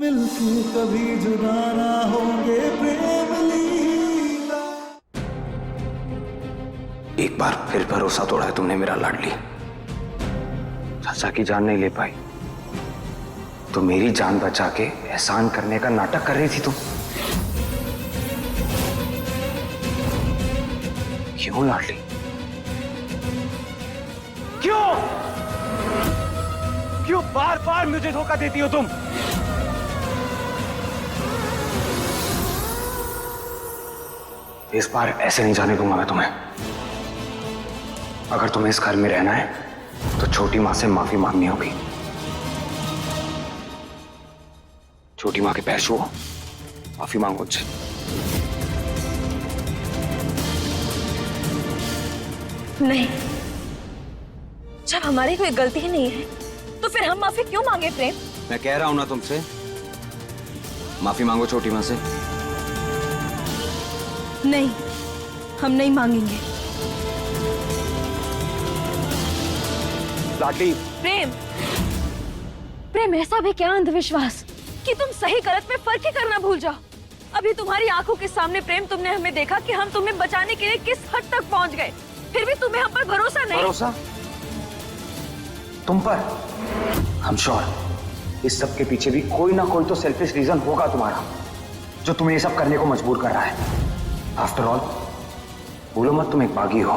मिलके कभी जुदा ना होंगे प्रेम लीला। एक बार फिर भरोसा तोड़ा है तुमने मेरा लाडली। चाचा की जान नहीं ले पाई तो मेरी जान बचा के एहसान करने का नाटक कर रही थी तुम। क्यों लाडली, क्यों क्यों बार बार मुझे धोखा देती हो तुम? इस बार ऐसे नहीं जाने दूंगा मैं तुम्हें। अगर तुम्हें इस घर में रहना है तो छोटी मां से माफी मांगनी होगी। छोटी मां के पैर छुओ, माफी मांगो मुझसे। नहीं, जब हमारी कोई गलती ही नहीं है तो फिर हम माफी क्यों मांगे प्रेम? मैं कह रहा हूं ना तुमसे, माफी मांगो छोटी मां से। नहीं, हम नहीं मांगेंगे। लाडली, प्रेम, प्रेम ऐसा भी क्या अंधविश्वास कि तुम सही गलत में फर्क ही करना भूल जाओ। अभी तुम्हारी आंखों के सामने प्रेम, तुमने हमें देखा कि हम तुम्हें बचाने के लिए किस हद तक पहुंच गए, फिर भी तुम्हें हम पर भरोसा नहीं। भरोसा तुम पर? हम श्योर इस सब के पीछे भी कोई ना कोई तो सेल्फिश रीजन होगा तुम्हारा, जो तुम्हें ये सब करने को मजबूर कर रहा है। आफ्टर ऑल बोलो मत तुम एक बागी हो।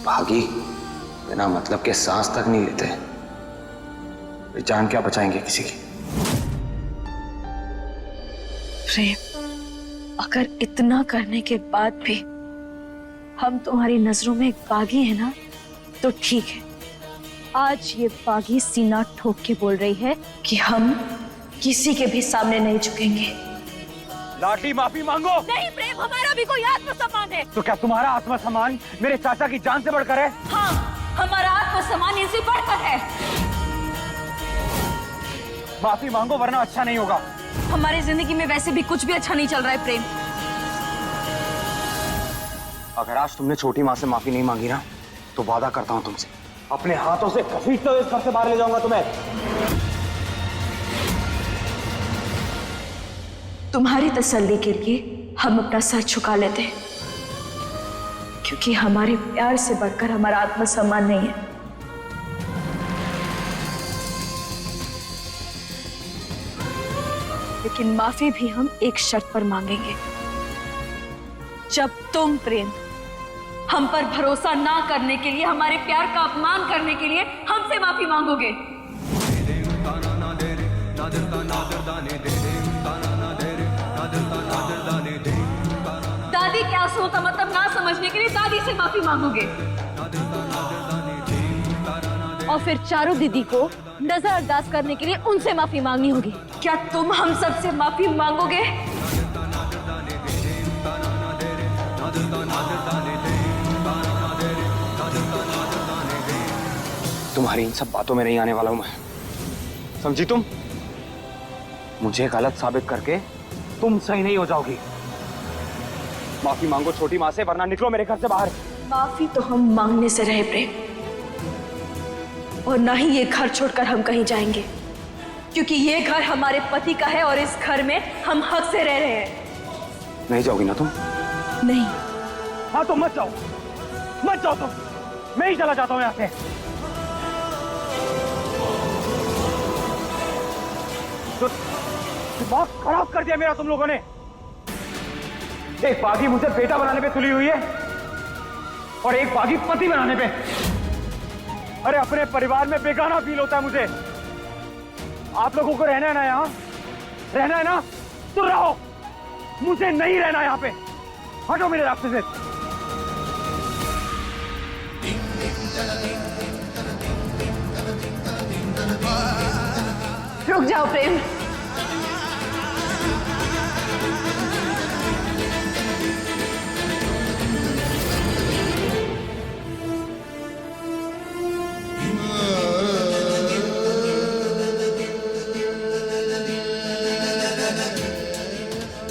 बागी बिना मतलब के सांस तक नहीं लेते, वे जान क्या बचाएंगे किसी की। प्रेम, अगर इतना करने के बाद भी हम तुम्हारी नजरों में एक बागी है ना, तो ठीक है। आज ये बागी सीना ठोक के बोल रही है कि हम किसी के भी सामने नहीं झुकेंगे। लाडली, माफी मांगो। नहीं प्रेम, हमारा भी कोई आत्मसम्मान है। तो क्या तुम्हारा आत्मसम्मान मेरे चाचा की जान से बढ़कर है? हाँ, हमारा आत्मसम्मान इनसे बढ़कर है। माफी मांगो वरना अच्छा नहीं होगा। हमारी जिंदगी में वैसे भी कुछ भी अच्छा नहीं चल रहा है प्रेम। अगर आज तुमने छोटी मां से माफी नहीं मांगी ना, तो वादा करता हूं तुमसे, अपने हाथों से घसीटते हुए इस घर से बाहर ले जाऊंगा तुम्हें। तुम्हारी तसल्ली के लिए हम अपना सर झुका लेते हैं, क्योंकि हमारे प्यार से बढ़कर हमारा आत्मसम्मान नहीं है। लेकिन माफी भी हम एक शर्त पर मांगेंगे, जब तुम प्रेम हम पर भरोसा ना करने के लिए, हमारे प्यार का अपमान करने के लिए हमसे माफी मांगोगे। दादी क्या सोता मतलब ना समझने के लिए दादी से माफी मांगोगे, और फिर चारों दीदी को नजरअंदाज करने के लिए उनसे माफी मांगनी होगी। क्या तुम हम सबसे माफी मांगोगे? तुम्हारी इन सब बातों में नहीं आने वाला हूं मैं, समझी तुम? मुझे गलत साबित करके तुम सही नहीं हो जाओगी। माफी मांगो छोटी मां से, वरना निकलो मेरे घर से बाहर। माफी तो हम मांगने से रहे प्रेम, और ना ही ये घर छोड़कर हम कहीं जाएंगे, क्योंकि ये घर हमारे पति का है और इस घर में हम हक से रह रहे हैं। नहीं जाओगी ना तुम? नहीं। हाँ तो मत जाओ, मत जाओ तुम, मैं ही चला जाता हूं यहां से। तो दिमाग खराब कर दिया मेरा तुम लोगों ने। एक बागी मुझे बेटा बनाने पे तुली हुई है और एक बागी पति बनाने पे। अरे अपने परिवार में बेगाना फील होता है मुझे। आप लोगों को रहना है ना यहाँ, रहना है ना तो रहो, मुझे नहीं रहना यहाँ पे। हटो मेरे रास्ते से। रुक जाओ प्रेम,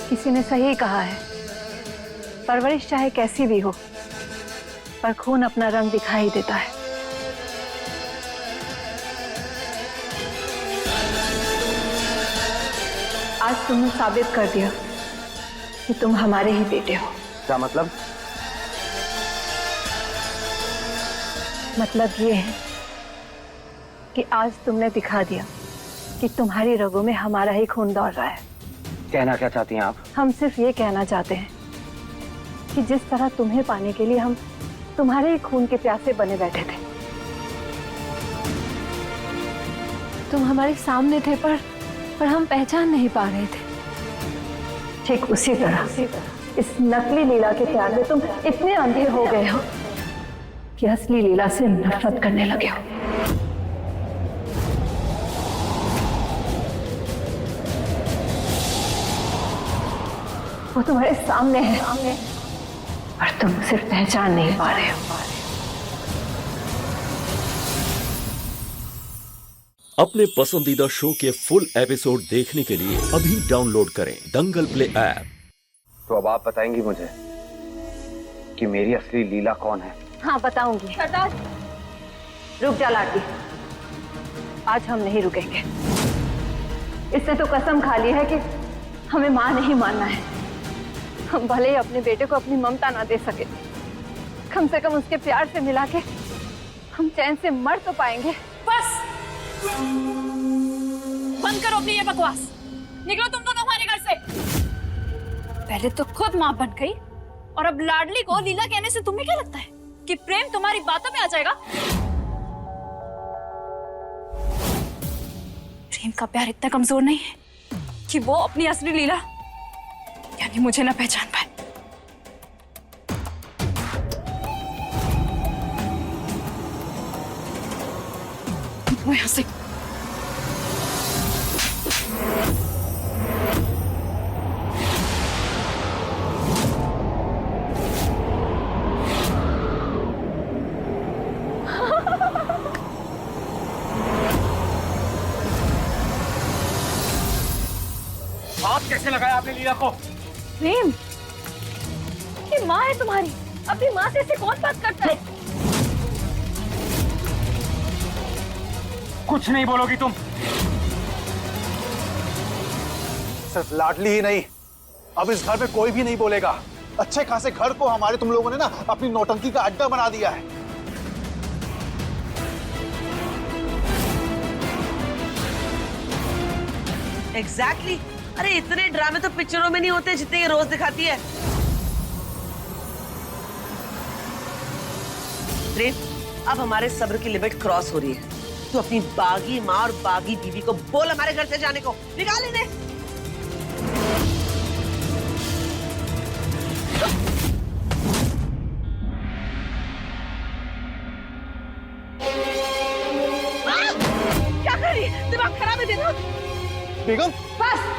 किसी ने सही कहा है, परवरिश चाहे कैसी भी हो, पर खून अपना रंग दिखाई देता है। आज तुमने साबित कर दिया कि तुम हमारे ही बेटे हो। क्या मतलब? मतलब ये है कि आज तुमने दिखा दिया कि तुम्हारी रगों में हमारा ही खून दौड़ रहा है। कहना क्या चाहती हैं आप? हम सिर्फ ये कहना चाहते हैं कि जिस तरह तुम्हें पाने के लिए हम तुम्हारे ही खून के प्यासे बने बैठे थे, तुम हमारे सामने थे पर हम पहचान नहीं पा रहे थे। ठीक उसी तरह इस नकली लीला के प्यार में तुम इतने अंधे हो गए हो कि असली लीला से नफरत करने लगे हो। वो तुम्हारे सामने है और तुम सिर्फ पहचान नहीं पा रहे हो। अपने पसंदीदा शो के फुल एपिसोड देखने के लिए अभी डाउनलोड करें दंगल प्ले ऐप। तो अब आप बताएंगी मुझे कि मेरी असली लीला कौन है? हाँ बताऊंगी। सरदार रुक जा लाटी, आज हम नहीं रुकेंगे। इसने तो कसम खा ली है कि हमें मां नहीं मानना है। हम भले ही अपने बेटे को अपनी ममता ना दे सके, कम से कम उसके प्यार से मिला के हम चैन से मर तो पाएंगे। बस बंद करो अपनी ये बकवास, निकलो तुम दोनों हमारे घर से। पहले तो खुद मां बन गई और अब लाडली को लीला कहने से तुम्हें क्या लगता है कि प्रेम तुम्हारी बातों में आ जाएगा? प्रेम का प्यार इतना कमजोर नहीं है कि वो अपनी असली लीला यानी मुझे ना पहचान पाए। वो यहां से हाथ कैसे लगाया आपने लीला को? प्रेम, ये माँ है तुम्हारी, अपनी माँ से ऐसे कौन बात करता है? कुछ नहीं बोलोगी तुम? सिर्फ लाडली ही नहीं, अब इस घर में कोई भी नहीं बोलेगा। अच्छे खासे घर को हमारे तुम लोगों ने ना अपनी नौटंकी का अड्डा बना दिया है। एग्जैक्टली। अरे इतने ड्रामे तो पिक्चरों में नहीं होते जितने ये रोज दिखाती है। प्रेम, अब हमारे सब्र की लिमिट क्रॉस हो रही है। तू अपनी बागी माँ और बागी बीवी को बोल हमारे घर से जाने को। निकाल इन्हें। क्या कर रही है? दिमाग खराब है तेरा? बेगम बस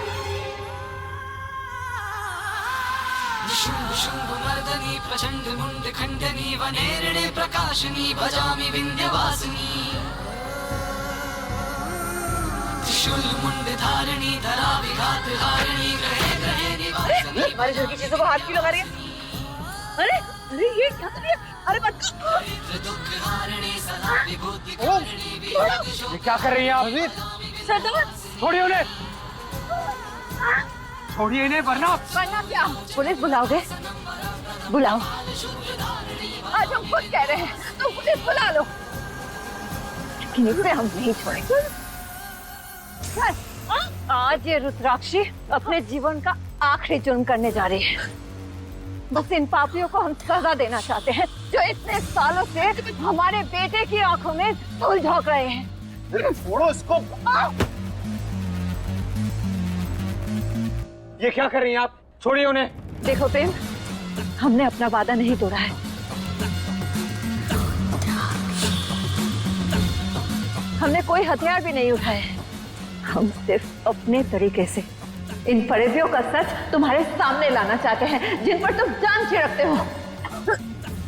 शुंभुमर्दनी प्रचंड मुंड खंडनी वनेरणे प्रकाशनी भजामि विंध्यवासिनी त्रिशूल मुंड धारिणी धरा विघात हारिणी ग्रहे ग्रहे निवासिनी। हमारे घर की चीजों को हाथ क्यों लगा रही है? अरे अरे ये क्या कर रही है? अरे मत दुख हारिणी सदा विभूति कारिणी विभूति शोक। ये क्या कर रही हैं आप? सरदार, छोड़िए उन्हें, छोड़िए इन्हें वरना क्या पुलिस बुलाओगे? बुलाओ, आज हम खुद कह रहे हैं तो पुलिस बुला लो, लेकिन इसे हम नहीं छोड़ेंगे। आज ये रुद्राक्षी अपने जीवन का आखिरी जुर्म करने जा रही है। बस इन पापियों को हम सजा देना चाहते हैं जो इतने सालों से हमारे बेटे की आंखों में धूल झोंक रहे हैं। छोड़ो इसको। ये क्या कर रही हैं आप? छोड़िए उन्हें। देखो प्रेम, हमने अपना वादा नहीं तोड़ा है। हमने कोई हथियार भी नहीं उठाए हैं। हम सिर्फ अपने तरीके से इन फरेबियों का सच तुम्हारे सामने लाना चाहते हैं, जिन पर तुम जान छिड़कते हो,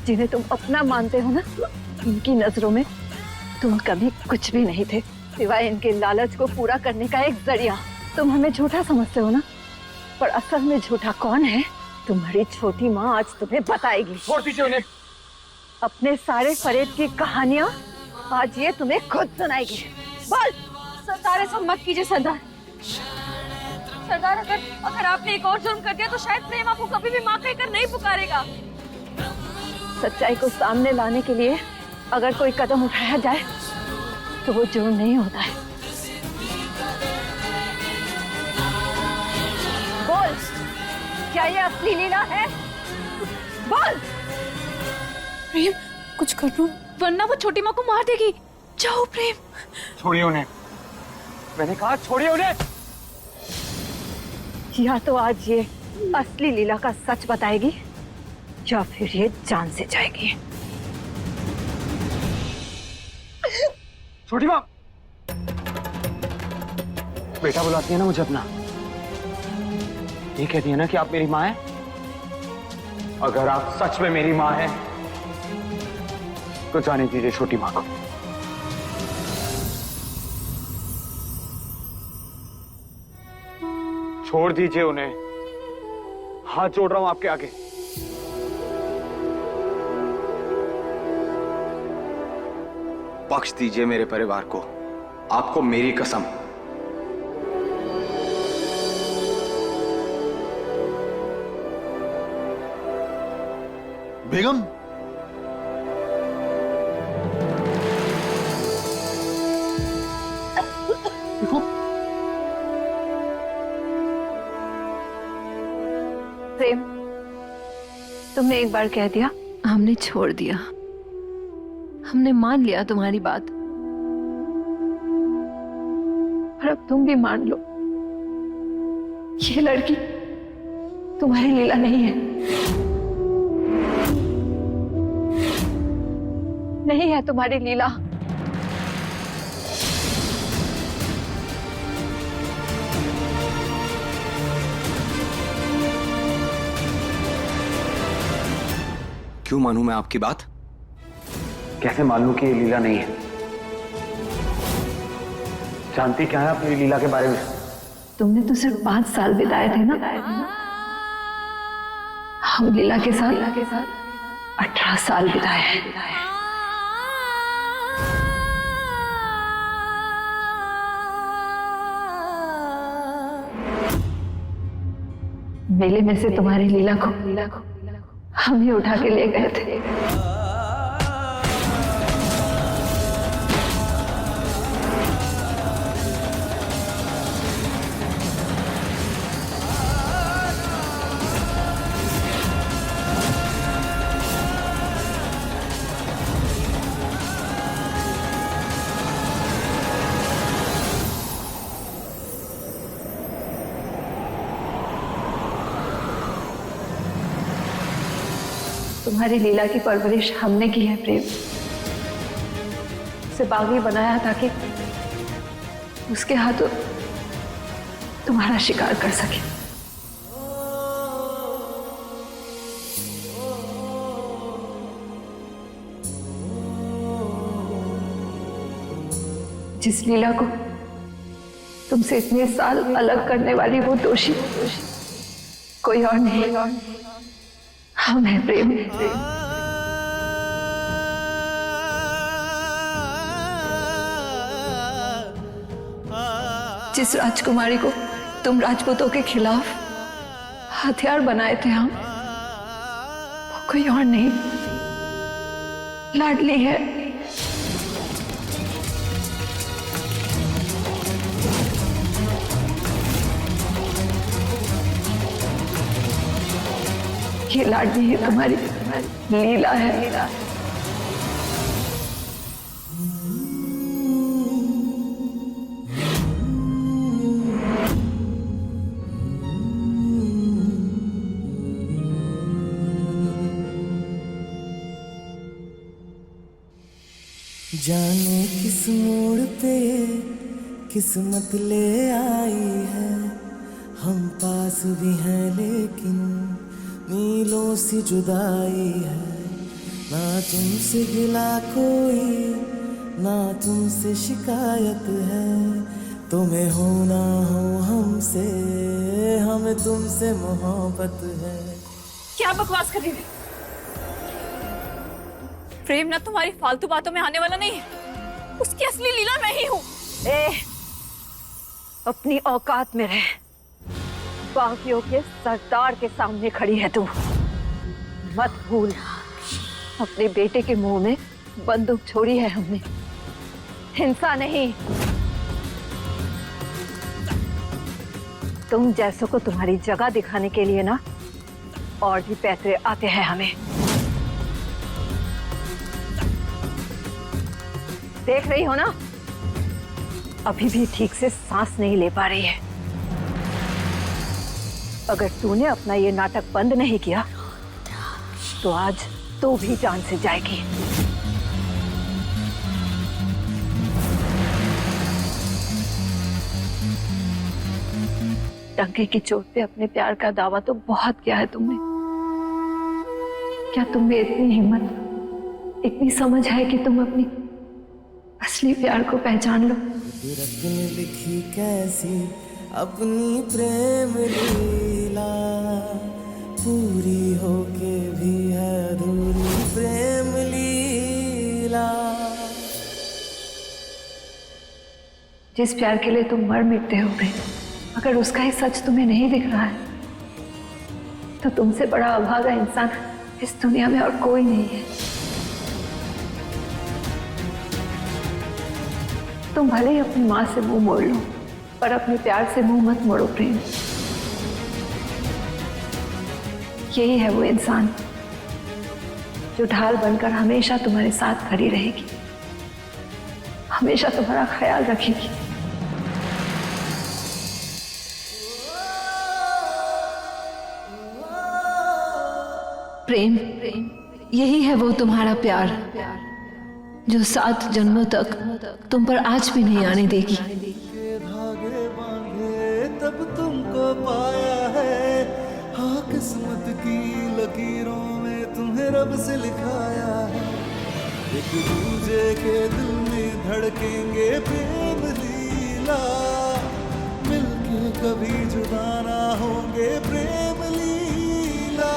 जिन्हें तुम अपना मानते हो ना। इनकी नजरों में तुम कभी कुछ भी नहीं थे, सिवाय इनके लालच को पूरा करने का एक जरिया। तुम हमें झूठा समझते हो ना, पर असल में झूठा कौन है तुम्हारी छोटी माँ आज तुम्हें बताएगी। छोड़ दीजिए उन्हें, अपने सारे फरेब की कहानियां आज ये तुम्हें खुद सुनाएगी। बोल। सरदार ऐसा मत कीजिए सरदार। सरदार अगर आपने एक और जुर्म कर दिया तो शायद प्रेम आपको कभी भी माँ कहकर नहीं पुकारेगा। सच्चाई को सामने लाने के लिए अगर कोई कदम उठाया जाए तो वो जुर्म नहीं होता है। बोल, क्या ये असली लीला है? बोल। प्रेम कुछ कर लो वरना वो छोटी माँ को मार देगी। जाओ प्रेम। छोड़िए उन्हें, मैंने कहा छोड़िए उन्हें। या तो आज ये असली लीला का सच बताएगी या फिर ये जान से जाएगी। छोटी माँ, बेटा बुलाती है ना मुझे अपना, ये कहती है ना कि आप मेरी माँ हैं। अगर आप सच में मेरी माँ हैं तो जाने दीजिए छोटी माँ को। छोड़ दीजिए उन्हें, हाथ जोड़ रहा हूं आपके आगे। बख्श दीजिए मेरे परिवार को, आपको मेरी कसम। बेगम, देखो प्रेम, तुमने एक बार कह दिया, हमने छोड़ दिया, हमने मान लिया तुम्हारी बात, और अब तुम भी मान लो ये लड़की तुम्हारी लीला नहीं है, नहीं है तुम्हारी लीला। क्यों मानूं मैं आपकी बात? कैसे मान लूं कि ये लीला नहीं है? जानती क्या है अपनी लीला के बारे में? तुमने तो सिर्फ 5 साल बिताए थे ना, हम लीला के साथ 18 साल बिताए हैं। मेले में से तुम्हारी लीला को हम ही उठा के ले गए थे। तुम्हारी लीला की परवरिश हमने की है प्रेम, उसे बागी बनाया ताकि उसके हाथों तुम्हारा शिकार कर सके। जिस लीला को तुमसे इतने साल अलग करने वाली वो दोषी कोई और नहीं, हम हैं प्रेम। जिस राजकुमारी को तुम राजपूतों के खिलाफ हथियार बनाए थे हम, वो कोई और नहीं, लाडली है। ये लाडली है तुम्हारी लीला है। जाने किस मोड़ पे किस्मत ले आई है, हम पास भी हैं लेकिन मीलों सी जुदाई है। ना तुमसे गिला कोई, ना तुमसे शिकायत है, तुम्हें हो ना हो हमसे, हमें तुमसे मोहब्बत है। क्या बकवास कर रही है? प्रेम ना तुम्हारी फालतू बातों में आने वाला नहीं है। उसकी असली लीला मैं ही हूँ। अपनी औकात में रह। बागियों के सरदार के सामने खड़ी है तू। मत भूल, अपने बेटे के मुंह में बंदूक छोड़ी है हमने, हिंसा नहीं। तुम जैसों को तुम्हारी जगह दिखाने के लिए ना और भी पैसे आते हैं हमें। देख रही हो ना, अभी भी ठीक से सांस नहीं ले पा रही है। अगर तूने अपना ये नाटक बंद नहीं किया तो आज तू भी जान से जाएगी। डंके की चोट पे अपने प्यार का दावा तो बहुत किया है तुमने। क्या तुम में इतनी हिम्मत, इतनी समझ है कि तुम अपनी असली प्यार को पहचान लो? रब ने लिखी कैसी अपनी प्रेम लीला, पूरी होके भी है अधूरी प्रेम लीला। जिस प्यार के लिए तुम मर मिटते हो बे, अगर उसका ही सच तुम्हें नहीं दिख रहा है तो तुमसे बड़ा अभागा इंसान इस दुनिया में और कोई नहीं है। तुम भले ही अपनी माँ से मुंह मोड़ लो, पर अपने प्यार से मुंह मत मोड़ो प्रेम। यही है वो इंसान जो ढाल बनकर हमेशा तुम्हारे साथ खड़ी रहेगी, हमेशा तुम्हारा ख्याल रखेगी। प्रेम, यही है वो तुम्हारा प्यार जो 7 जन्मों तक तुम पर आज भी नहीं आने देगी। धागे बांधे तब तुमको पाया है, हाँ किस्मत की लकीरों में तुम्हें रब से लिखाया है। एक दूजे के दिल में धड़केंगे प्रेम लीला, मिलके कभी जुदा ना होंगे प्रेम लीला।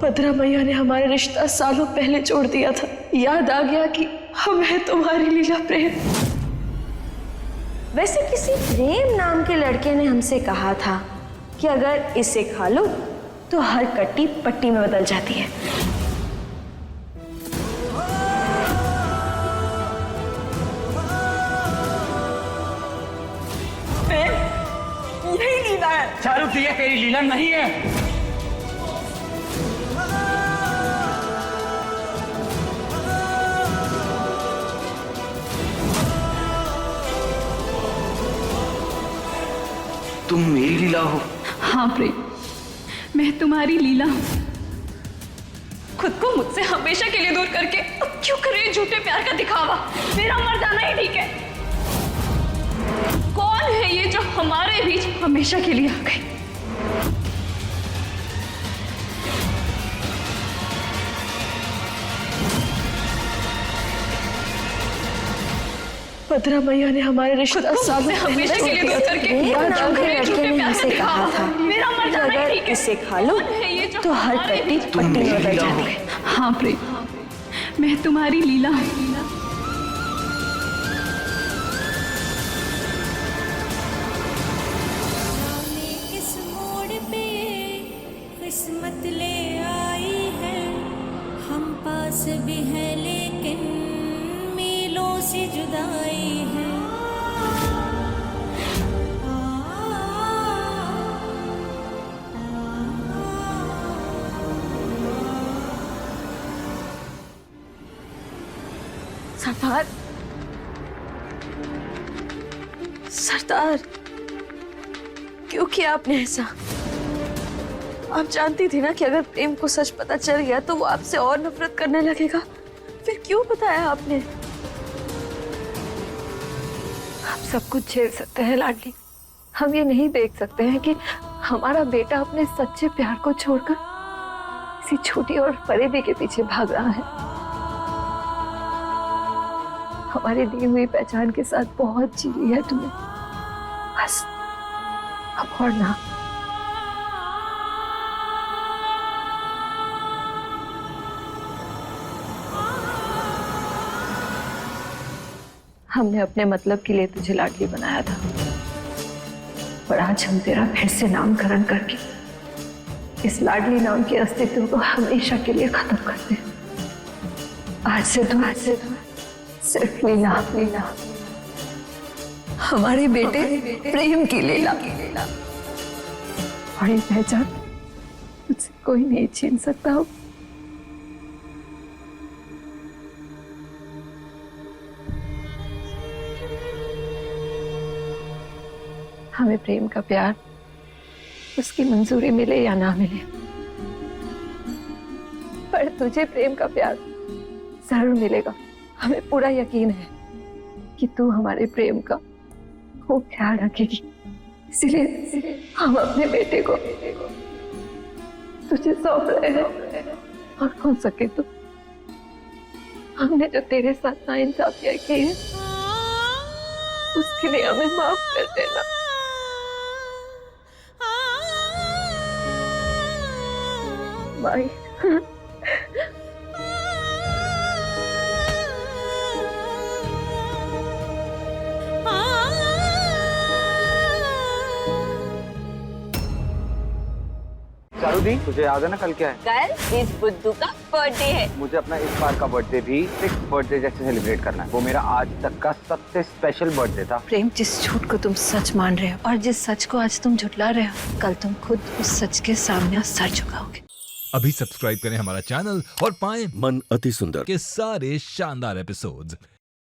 भद्रा मैया ने हमारा रिश्ता सालों पहले जोड़ दिया था। याद आ गया कि हम है तुम्हारी लीला प्रेम। वैसे किसी प्रेम नाम के लड़के ने हमसे कहा था कि अगर इसे खा लो तो हर कट्टी पट्टी में बदल जाती है। प्रेम, यही लीला है। चारू प्रिया तेरी लीला नहीं है। तुम मेरी लीला हो। हाँ प्रेम, मैं तुम्हारी लीला हूँ। खुद को मुझसे हमेशा के लिए दूर करके अब क्यों कर रही है झूठे प्यार का दिखावा? मेरा मर जाना ही ठीक है। कौन है ये जो हमारे बीच हमेशा के लिए आ गई? भद्रा मैया ने हमारे रिश्ता सालों हमेशा के लिए दूर करके नाम के लड़के ने हमसे कहा था मेरा मर जाना ही अगर ठीक है। इसे खा लो तो हर कट्टी पट्टी में बदल जाती है। हाँ प्रेम, मैं तुम्हारी लीला हूँ। किस मोड़ पे किस्मत ले आई है, हम पास भी हैं लेकिन मीलों से जुदाई है। सरदार, सरदार, क्यों किया आपने ऐसा? आप जानती थी ना कि अगर प्रेम को सच पता चल गया तो वो आपसे और नफरत करने लगेगा। फिर क्यों बताया आपने? आप सब कुछ झेल सकते हैं लाडली, हम ये नहीं देख सकते हैं कि हमारा बेटा अपने सच्चे प्यार को छोड़कर किसी छोटी और फरेबी के पीछे भाग रहा है। हमारी दी हुई पहचान के साथ बहुत जी ली है तुम्हें, बस अब और ना। हमने अपने मतलब के लिए तुझे लाडली बनाया था, पर आज हम तेरा फिर से नामकरण करके इस लाडली नाम के अस्तित्व को हमेशा के लिए खत्म करते हैं। आज से तू सिर्फ लीला, लीला, हमारे बेटे प्रेम की लीला। और ये पहचान तुझसे कोई नहीं छीन सकता हो। हमें प्रेम का प्यार, उसकी मंजूरी मिले या ना मिले, पर तुझे प्रेम का प्यार जरूर मिलेगा। हमें पूरा यकीन है कि तू हमारे प्रेम का खूब ख्याल रखेगी। इसीलिए हम अपने बेटे को तुझे सौंप रहे हैं। और हो सके तो हमने जो तेरे साथ नाइंसाफियां की है उसके लिए हमें माफ कर देना। बाय। चारू दी, तुझे याद है ना कल क्या है? कल इस बुद्धू का बर्थडे है। मुझे अपना इस बार का बर्थडे भी 6th बर्थडे जैसे सेलिब्रेट करना है। वो मेरा आज तक का सबसे स्पेशल बर्थडे था। प्रेम, जिस झूठ को तुम सच मान रहे हो और जिस सच को आज तुम झुठला रहे हो, कल तुम खुद उस सच के सामने सर झुकाओगे। अभी सब्सक्राइब करें हमारा चैनल और पाएं मन अति सुंदर के सारे शानदार एपिसोड्स।